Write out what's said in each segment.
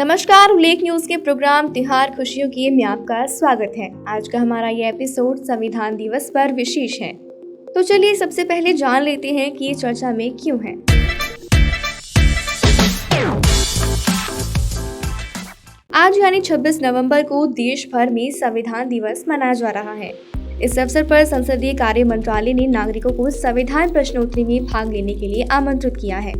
नमस्कार, उल्लेख न्यूज के प्रोग्राम त्योहार खुशियों की में आपका स्वागत है। आज का हमारा ये एपिसोड संविधान दिवस पर विशेष है। तो चलिए सबसे पहले जान लेते हैं कि ये चर्चा में क्यों है। आज यानी 26 नवंबर को देश भर में संविधान दिवस मनाया जा रहा है। इस अवसर पर संसदीय कार्य मंत्रालय ने नागरिकों को संविधान प्रश्नोत्तरी में भाग लेने के लिए आमंत्रित किया है।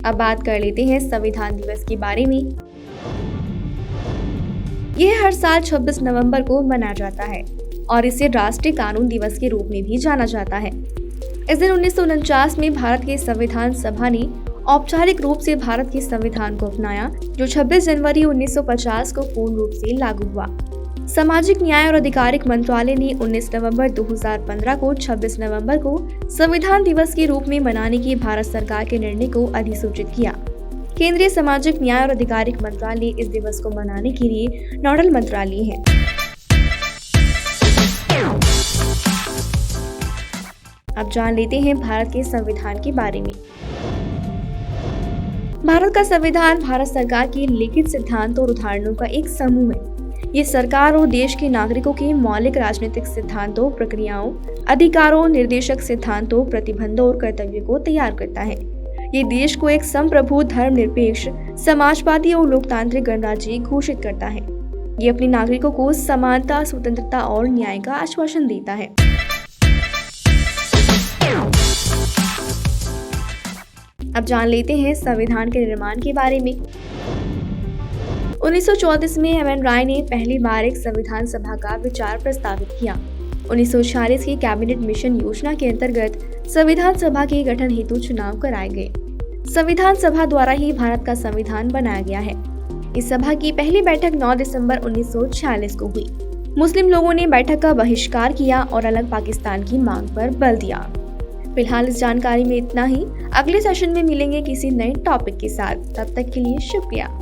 अब बात कर लेते हैं संविधान दिवस के बारे में। यह हर साल 26 नवंबर को मनाया जाता है और इसे राष्ट्रीय कानून दिवस के रूप में भी जाना जाता है। इस दिन 1949 में भारत के संविधान सभा ने औपचारिक रूप से भारत के संविधान को अपनाया, जो 26 जनवरी 1950 को पूर्ण रूप से लागू हुआ। सामाजिक न्याय और अधिकारिक मंत्रालय ने 19 नवंबर 2015 को 26 नवंबर को संविधान दिवस के रूप में मनाने की भारत सरकार के निर्णय को अधिसूचित किया। केंद्रीय सामाजिक न्याय और अधिकारिक मंत्रालय इस दिवस को मनाने के लिए नोडल मंत्रालय है। अब जान लेते हैं भारत के संविधान के बारे में। भारत का संविधान भारत सरकार के लिखित सिद्धांतों और उदाहरणों का एक समूह है। ये सरकार और देश के नागरिकों के मौलिक राजनीतिक सिद्धांतों, प्रक्रियाओं, अधिकारों, निर्देशक सिद्धांतों, प्रतिबंधों और कर्तव्यों को तैयार करता है। ये देश को एक संप्रभु, धर्मनिरपेक्ष, समाजवादी और लोकतांत्रिक गणराज्य घोषित करता है। ये अपने नागरिकों को समानता, स्वतंत्रता और न्याय का आश्वासन देता है। अब जान लेते हैं संविधान के निर्माण के बारे में। 1934 में एम.एन. राय ने पहली बार एक संविधान सभा का विचार प्रस्तावित किया। 1946 की कैबिनेट मिशन योजना के अंतर्गत संविधान सभा के गठन हेतु चुनाव कराए गए। संविधान सभा द्वारा ही भारत का संविधान बनाया गया है। इस सभा की पहली बैठक 9 दिसंबर 1946 को हुई। मुस्लिम लोगों ने बैठक का बहिष्कार किया और अलग पाकिस्तान की मांग पर बल दिया। फिलहाल इस जानकारी में इतना ही। अगले सेशन में मिलेंगे किसी नए टॉपिक के साथ। तब तक के लिए शुक्रिया।